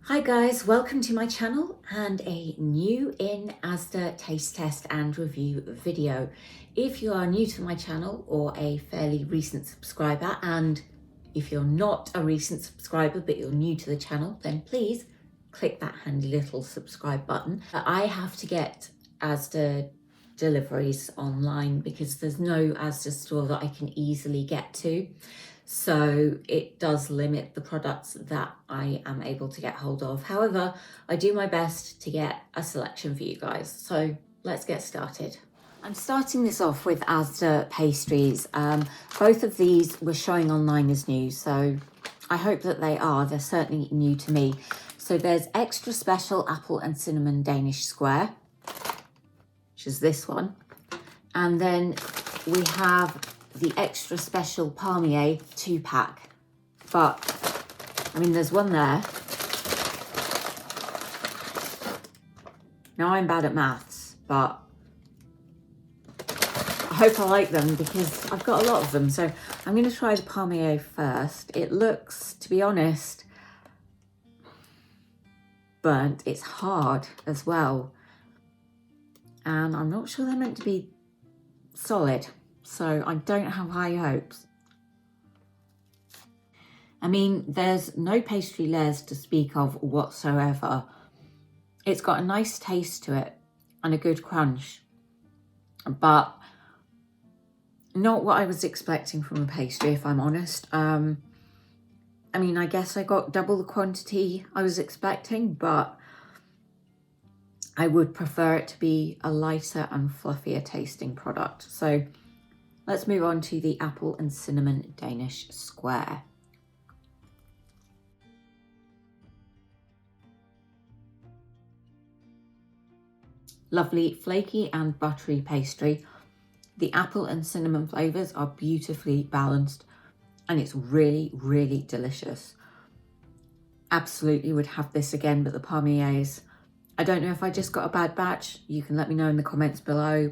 Hi guys, welcome to my channel and a new in Asda taste test and review video. If you are new to my channel or a fairly recent subscriber, and if you're not a recent subscriber but you're new to the channel, then please click that handy little subscribe button. I have to get Asda deliveries online because there's no Asda store that I can easily get to. So it does limit the products that I am able to get hold of. However, I do my best to get a selection for you guys. So let's get started. I'm starting this off with Asda pastries. Both of these were showing online as new, so I hope that they are. They're certainly new to me. So there's extra special apple and cinnamon Danish square, which is this one. And then we have the extra special Palmier 2-pack. But, I mean, there's one there. Now I'm bad at maths, but I hope I like them because I've got a lot of them. So I'm going to try the Palmier first. It looks, to be honest, burnt. It's hard as well. And I'm not sure they're meant to be solid. So I don't have high hopes. I mean, there's no pastry layers to speak of whatsoever. It's got a nice taste to it and a good crunch, but not what I was expecting from a pastry, if I'm honest. I mean, I guess I got double the quantity I was expecting, but I would prefer it to be a lighter and fluffier tasting product. So let's move on to the apple and cinnamon Danish square. Lovely flaky and buttery pastry. The apple and cinnamon flavours are beautifully balanced and it's really, really delicious. Absolutely would have this again, but the Palmiers, I don't know if I just got a bad batch. You can let me know in the comments below.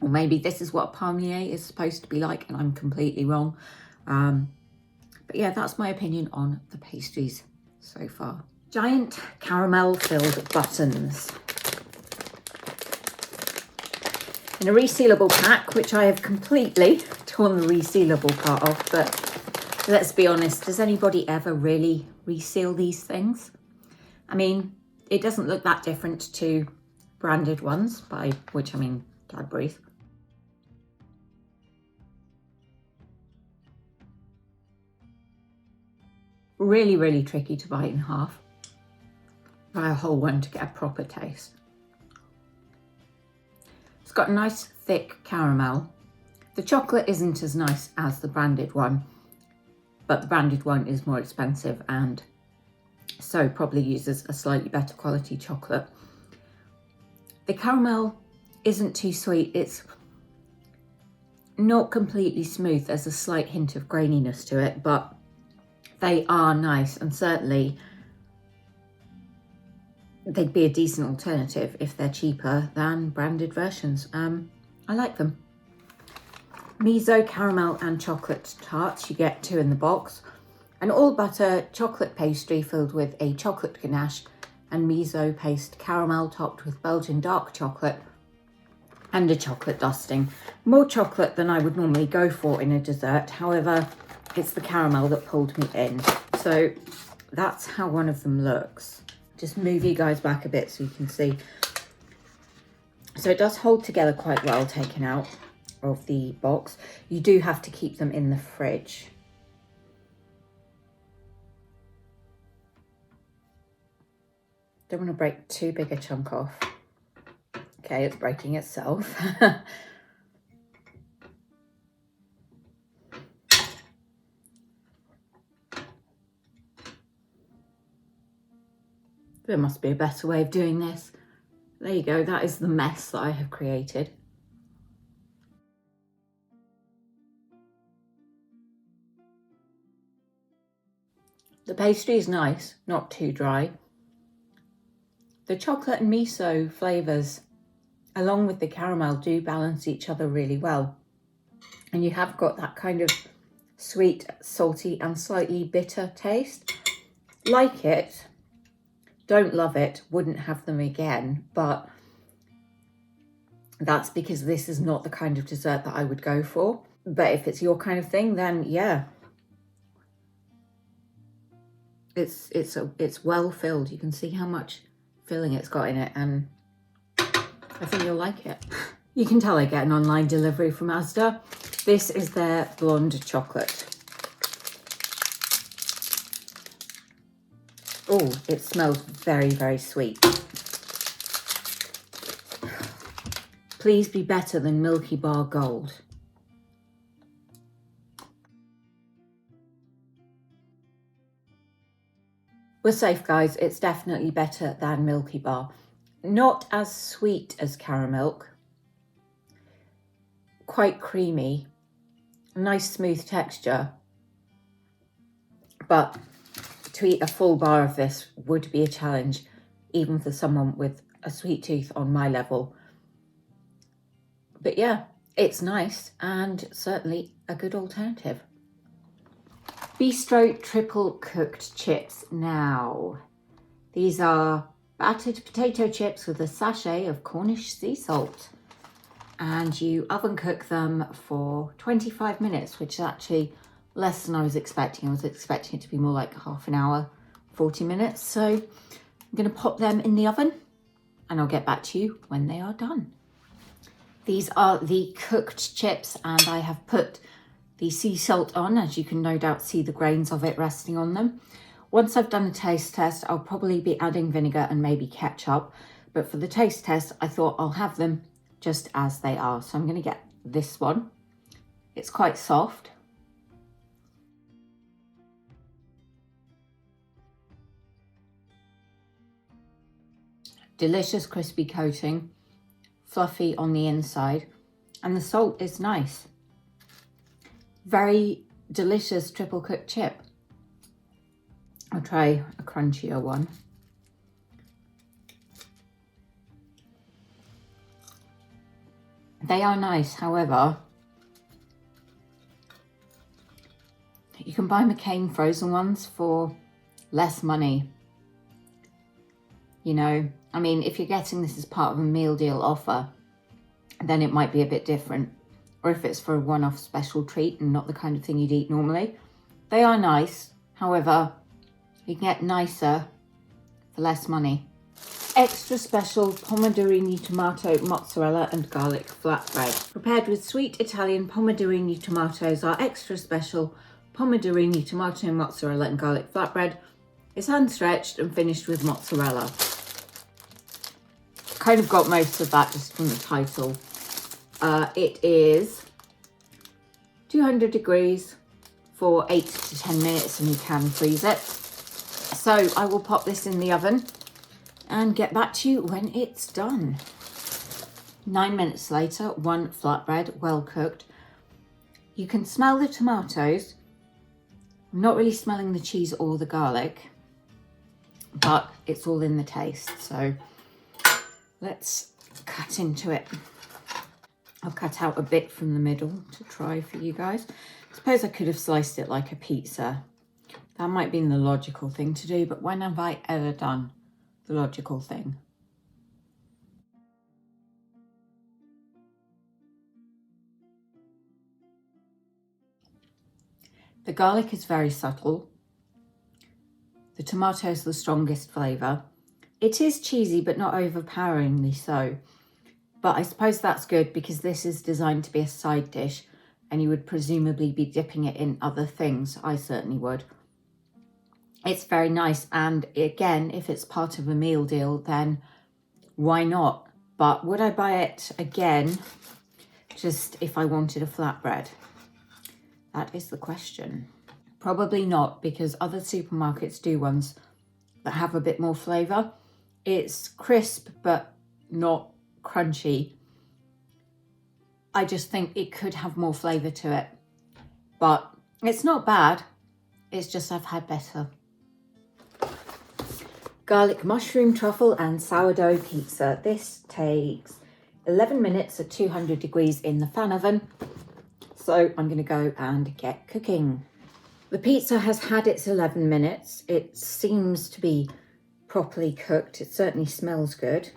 Or maybe this is what a Palmier is supposed to be like and I'm completely wrong. But yeah, that's my opinion on the pastries so far. Giant caramel filled buttons. In a resealable pack, which I have completely torn the resealable part off, but let's be honest, does anybody ever really reseal these things? I mean, it doesn't look that different to branded ones, by which I mean Cadbury's. Really, really tricky to bite in half. Try a whole one to get a proper taste. It's got a nice thick caramel. The chocolate isn't as nice as the branded one, but the branded one is more expensive and so probably uses a slightly better quality chocolate. The caramel isn't too sweet. It's not completely smooth. There's a slight hint of graininess to it, but they are nice, and certainly they'd be a decent alternative if they're cheaper than branded versions. I like them. Miso caramel and chocolate tarts, you get 2 in the box. An all butter chocolate pastry filled with a chocolate ganache and miso paste caramel topped with Belgian dark chocolate and a chocolate dusting. More chocolate than I would normally go for in a dessert. However, it's the caramel that pulled me in. So that's how one of them looks. Just move you guys back a bit so you can see. So it does hold together quite well taken out of the box. You do have to keep them in the fridge. Don't want to break too big a chunk off. Okay, it's breaking itself. There must be a better way of doing this. There you go, that is the mess that I have created. The pastry is nice, not too dry. The chocolate and miso flavours, along with the caramel, do balance each other really well. And you have got that kind of sweet, salty and slightly bitter taste. Like it, Don't love it, wouldn't have them again, but that's because this is not the kind of dessert that I would go for. But if it's your kind of thing, then yeah. It's well filled. You can see how much filling it's got in it, and I think you'll like it. You can tell I get an online delivery from Asda. This is their blonde chocolate. Oh, it smells very, very sweet. Please be better than Milky Bar Gold. We're safe, guys. It's definitely better than Milky Bar. Not as sweet as Caramilk. Quite creamy. Nice smooth texture. But to eat a full bar of this would be a challenge, even for someone with a sweet tooth on my level. But yeah, it's nice and certainly a good alternative. Bistro triple cooked chips now. These are battered potato chips with a sachet of Cornish sea salt. And you oven cook them for 25 minutes, which is actually less than I was expecting. I was expecting it to be more like half an hour, 40 minutes. So I'm going to pop them in the oven and I'll get back to you when they are done. These are the cooked chips and I have put the sea salt on, as you can no doubt see the grains of it resting on them. Once I've done a taste test, I'll probably be adding vinegar and maybe ketchup. But for the taste test, I thought I'll have them just as they are. So I'm going to get this one. It's quite soft. Delicious crispy coating, fluffy on the inside, and the salt is nice. Very delicious triple cooked chip. I'll try a crunchier one. They are nice, however, you can buy McCain frozen ones for less money. You know, I mean, if you're getting this as part of a meal deal offer, then it might be a bit different. Or if it's for a one-off special treat and not the kind of thing you'd eat normally. They are nice, however, you can get nicer for less money. Extra special pomodorini tomato, mozzarella and garlic flatbread. Prepared with sweet Italian pomodorini tomatoes, our extra special pomodorini tomato, mozzarella and garlic flatbread is hand stretched and finished with mozzarella. Kind of got most of that just from the title. It is 200 degrees for 8 to 10 minutes and you can freeze it. So I will pop this in the oven and get back to you when it's done. 9 minutes later, one flatbread, well cooked. You can smell the tomatoes. I'm not really smelling the cheese or the garlic, but it's all in the taste. So let's cut into it. I'll cut out a bit from the middle to try for you guys. I suppose I could have sliced it like a pizza. That might be the logical thing to do, but when have I ever done the logical thing? The garlic is very subtle. The tomato is the strongest flavour. It is cheesy, but not overpoweringly so. But I suppose that's good because this is designed to be a side dish and you would presumably be dipping it in other things. I certainly would. It's very nice. And again, if it's part of a meal deal, then why not? But would I buy it again just if I wanted a flatbread? That is the question. Probably not, because other supermarkets do ones that have a bit more flavour. It's crisp, but not crunchy. I just think it could have more flavour to it, but it's not bad. It's just I've had better. Garlic mushroom truffle and sourdough pizza. This takes 11 minutes at 200 degrees in the fan oven. So I'm going to go and get cooking. The pizza has had its 11 minutes. It seems to be properly cooked. It certainly smells good.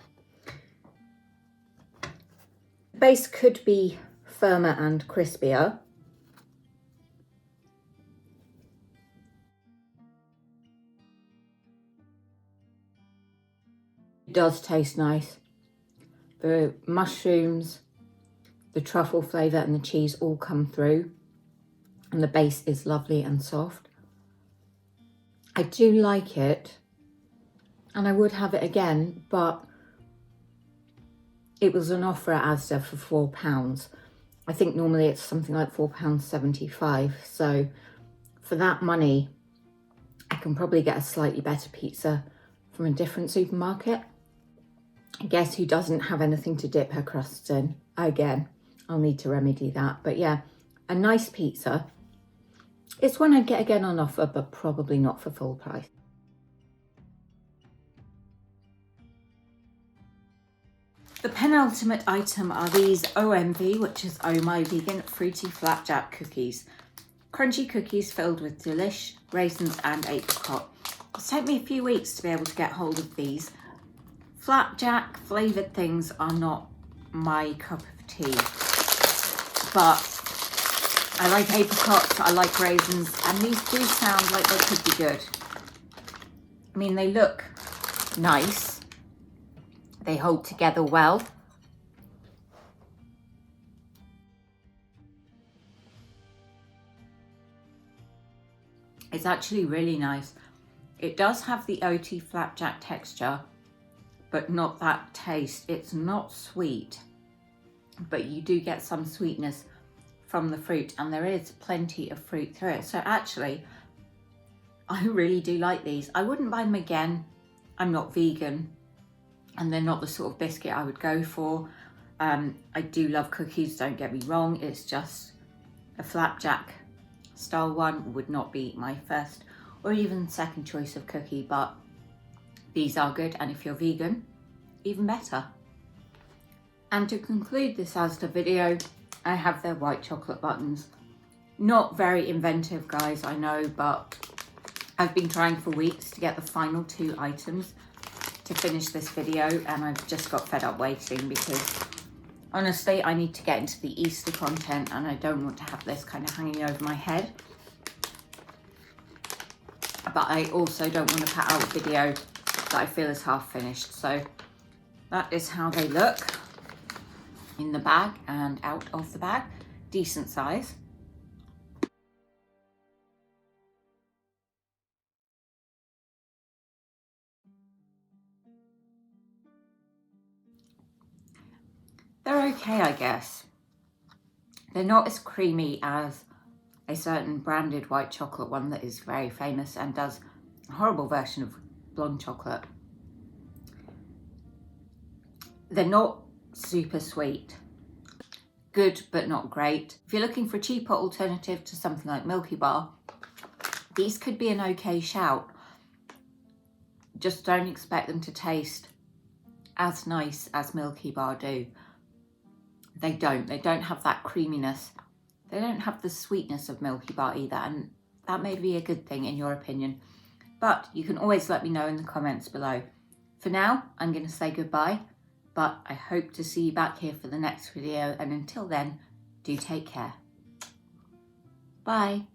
The base could be firmer and crispier. It does taste nice. The mushrooms, the truffle flavour and the cheese all come through, and the base is lovely and soft. I do like it, and I would have it again, but it was an offer at Asda for £4. I think normally it's something like £4.75. So for that money, I can probably get a slightly better pizza from a different supermarket. I guess who doesn't have anything to dip her crusts in? Again, I'll need to remedy that. But yeah, a nice pizza. It's one I'd get again on offer, but probably not for full price. The penultimate item are these OMV, which is Oh My Vegan Fruity Flapjack Cookies. Crunchy cookies filled with delish, raisins and apricot. It's taken me a few weeks to be able to get hold of these. Flapjack flavoured things are not my cup of tea, but I like apricots, I like raisins, and these do sound like they could be good. I mean, they look nice. They hold together well. It's actually really nice. It does have the oaty flapjack texture, but not that taste. It's not sweet, but you do get some sweetness from the fruit, and there is plenty of fruit through it. So actually, I really do like these. I wouldn't buy them again. I'm not vegan, and they're not the sort of biscuit I would go for. I do love cookies, don't get me wrong. It's just a flapjack style one would not be my first or even second choice of cookie, but these are good, and if you're vegan, even better. And to conclude this Asda video, I have their white chocolate buttons. Not very inventive, guys, I know, but I've been trying for weeks to get the final 2 items to finish this video, and I've just got fed up waiting because honestly, I need to get into the Easter content and I don't want to have this kind of hanging over my head. But I also don't want to put out a video that I feel is half finished. So that is how they look in the bag and out of the bag. Decent size. They're okay, I guess. They're not as creamy as a certain branded white chocolate one that is very famous and does a horrible version of blonde chocolate. They're not super sweet. Good, but not great. If you're looking for a cheaper alternative to something like Milky Bar, these could be an okay shout. Just don't expect them to taste as nice as Milky Bar do. They don't have that creaminess. They don't have the sweetness of Milky Bar either, and that may be a good thing in your opinion. But you can always let me know in the comments below. For now, I'm going to say goodbye, but I hope to see you back here for the next video, and until then, do take care. Bye.